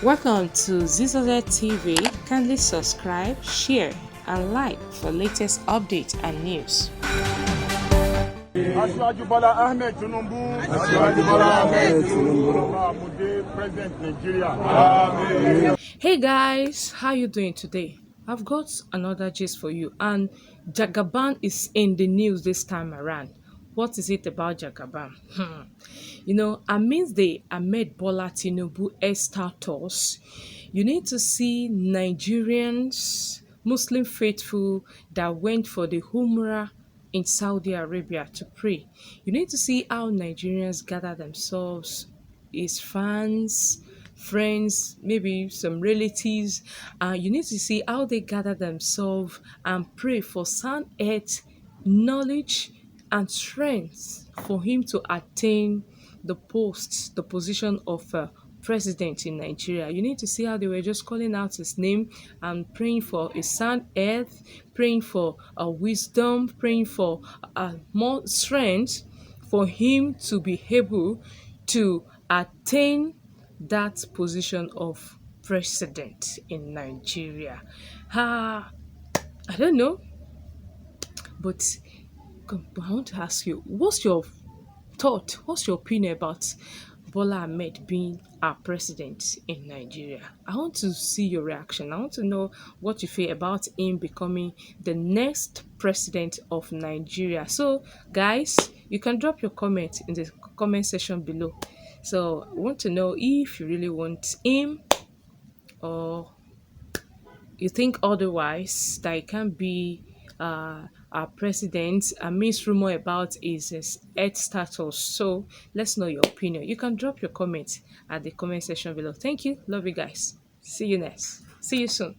Welcome to Zisodel TV. Kindly subscribe, share, and like for latest updates and news. Bola Tinubu. President Nigeria. Hey guys, how you doing today? I've got another gist for you, and Jagaban is in the news this time around. What is it about Jagaban? Amidst the Ahmed Bola Tinubu status, you need to see Nigerians, Muslim faithful that went for the Umrah in Saudi Arabia to pray. You need to see how Nigerians gather themselves, his fans, friends, maybe some relatives. You need to see how they gather themselves and pray for sound health, knowledge, and strength for him to attain the position of president in Nigeria. You need to see how they were just calling out his name and praying for a sound earth, praying for wisdom, praying for more strength for him to be able to attain that position of president in Nigeria. I don't know, but I want to ask you, what's your thought? What's your opinion about Bola Ahmed being our president in Nigeria? I want to see your reaction. I want to know what you feel about him becoming the next president of Nigeria. So, guys, you can drop your comment in the comment section below. So, I want to know if you really want him or you think otherwise, that it can be our president. Amidst rumor about his health status. So let's know your opinion. You can drop your comments at the comment section below. Thank you. Love you guys. See you soon.